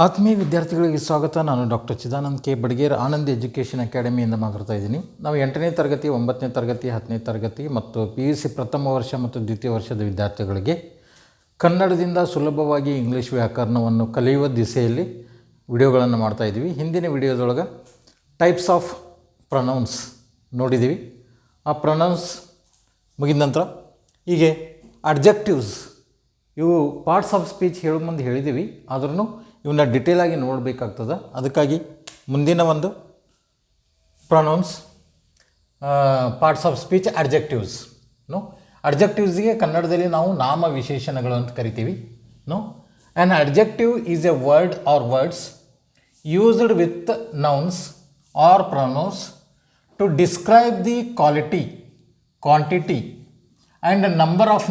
ಆತ್ಮೀಯ ವಿದ್ಯಾರ್ಥಿಗಳಿಗೆ ಸ್ವಾಗತ. ನಾನು ಡಾಕ್ಟರ್ ಚಿದಾನಂದ್ ಕೆ ಬಡಗೇರ್, ಆನಂದ್ ಎಜುಕೇಷನ್ ಅಕಾಡೆಮಿಯಿಂದ ಮಾತಾಡ್ತಾ ಇದ್ದೀನಿ. ನಾವು 8ನೇ ತರಗತಿ, 9ನೇ ತರಗತಿ, 10ನೇ ತರಗತಿ ಮತ್ತು PUC ಪ್ರಥಮ ವರ್ಷ ಮತ್ತು ದ್ವಿತೀಯ ವರ್ಷದ ವಿದ್ಯಾರ್ಥಿಗಳಿಗೆ ಕನ್ನಡದಿಂದ ಸುಲಭವಾಗಿ ಇಂಗ್ಲೀಷ್ ವ್ಯಾಕರಣವನ್ನು ಕಲಿಯುವ ದಿಸೆಯಲ್ಲಿ ವಿಡಿಯೋಗಳನ್ನು ಮಾಡ್ತಾಯಿದ್ದೀವಿ. ಹಿಂದಿನ ವಿಡಿಯೋದೊಳಗೆ ಟೈಪ್ಸ್ ಆಫ್ ಪ್ರೊನೌನ್ಸ್ ನೋಡಿದ್ದೀವಿ. ಆ ಪ್ರೊನೌನ್ಸ್ ಮುಗಿದ ನಂತರ ಹೀಗೆ ಅಡ್ಜೆಕ್ಟಿವ್ಸ್, ಇವು ಪಾರ್ಟ್ಸ್ ಆಫ್ ಸ್ಪೀಚ್ ಹೇಳೋ ಮುಂದೆ ಹೇಳಿದ್ದೀವಿ, ಆದ್ರೂ ಇವನ್ನ ಡಿಟೇಲಾಗಿ ನೋಡಬೇಕಾಗ್ತದೆ. ಅದಕ್ಕಾಗಿ ಮುಂದಿನ ಒಂದು pronouns parts of speech adjectives. ಅಡ್ಜೆಕ್ಟಿವ್ಸ್ಗೆ ಕನ್ನಡದಲ್ಲಿ ನಾವು ನಾಮ ವಿಶೇಷಣಗಳು ಅಂತ ಕರಿತೀವಿ. An adjective is a word or words used with nouns or pronouns to describe the quality, quantity and number of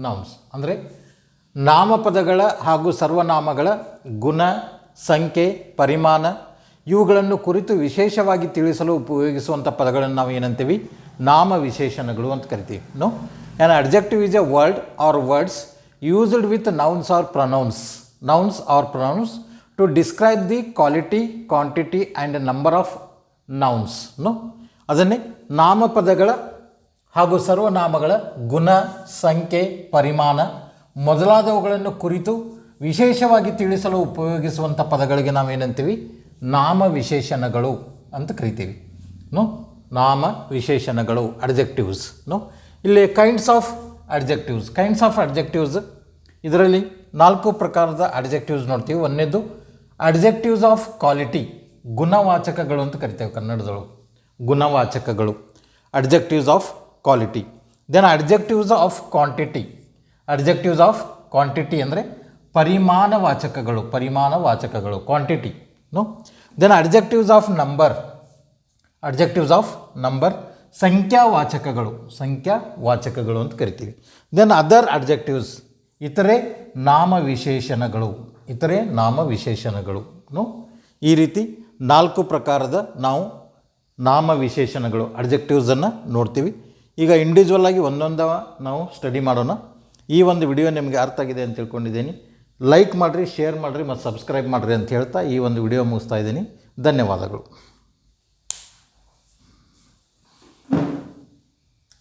nouns ಅಂದರೆ ನಾಮಪದಗಳ ಹಾಗೂ ಸರ್ವನಾಮಗಳ ಗುಣ, ಸಂಖ್ಯೆ, ಪರಿಮಾಣ ಇವುಗಳನ್ನು ಕುರಿತು ವಿಶೇಷವಾಗಿ ತಿಳಿಸಲು ಉಪಯೋಗಿಸುವಂಥ ಪದಗಳನ್ನು ನಾವು ಏನಂತೀವಿ? ನಾಮ ವಿಶೇಷಣಗಳು ಅಂತ ಕರಿತೀವಿ. An adjective is a word or words used with nouns or pronouns to describe the quality, quantity and number of nouns. ಅದನ್ನೇ ನಾಮಪದಗಳ ಹಾಗೂ ಸರ್ವನಾಮಗಳ ಗುಣ, ಸಂಖ್ಯೆ, ಪರಿಮಾಣ ಮೊದಲಾದವುಗಳನ್ನು ಕುರಿತು ವಿಶೇಷವಾಗಿ ತಿಳಿಸಲು ಉಪಯೋಗಿಸುವಂಥ ಪದಗಳಿಗೆ ನಾವೇನಂತೀವಿ? ನಾಮ ವಿಶೇಷಣಗಳು ಅಂತ ಕರಿತೀವಿ. ನಾಮ ವಿಶೇಷಣಗಳು, ಅಡ್ಜೆಕ್ಟಿವ್ಸ್. ಇಲ್ಲಿ ಕೈಂಡ್ಸ್ ಆಫ್ ಅಡ್ಜೆಕ್ಟಿವ್ಸ್ ಇದರಲ್ಲಿ 4 ಪ್ರಕಾರದ ಅಡ್ಜೆಕ್ಟಿವ್ಸ್ ನೋಡ್ತೀವಿ. ಒಂದನೇದು ಅಡ್ಜೆಕ್ಟಿವ್ಸ್ ಆಫ್ ಕ್ವಾಲಿಟಿ, ಗುಣವಾಚಕಗಳು ಅಂತ ಕರಿತೇವೆ ಕನ್ನಡದೊಳಗೆ. ಗುಣವಾಚಕಗಳು, adjectives of quality. Then adjectives of quantity ಅಂದರೆ ಪರಿಮಾಣವಾಚಕಗಳು, quantity. Then adjectives of number ಸಂಖ್ಯಾವಾಚಕಗಳು ಅಂತ ಕರಿತೀವಿ. ದೆನ್ ಅದರ್ ಅಡ್ಜೆಕ್ಟಿವ್ಸ್, ಇತರೆ ನಾಮವಿಶೇಷಣಗಳು. ಈ ರೀತಿ 4 ಪ್ರಕಾರದ ನಾವು ನಾಮವಿಶೇಷಣಗಳು, ಅಡ್ಜೆಕ್ಟಿವ್ಸನ್ನು ನೋಡ್ತೀವಿ. ಈಗ ಇಂಡಿವಿಜುವಲ್ ಆಗಿ ಒಂದೊಂದು ನಾವು ಸ್ಟಡಿ ಮಾಡೋಣ. ಈ ಒಂದು ವಿಡಿಯೋ ನಿಮಗೆ ಅರ್ಥ ಆಗಿದೆ ಅಂತ ತಿಳ್ಕೊಂಡಿದ್ದೀನಿ. ಲೈಕ್ ಮಾಡಿರಿ, ಶೇರ್ ಮಾಡಿರಿ ಮತ್ತು ಸಬ್ಸ್ಕ್ರೈಬ್ ಮಾಡಿರಿ ಅಂತ ಹೇಳ್ತಾ ಈ ಒಂದು ವಿಡಿಯೋ ಮುಗಿಸ್ತಾ ಇದ್ದೀನಿ. ಧನ್ಯವಾದಗಳು.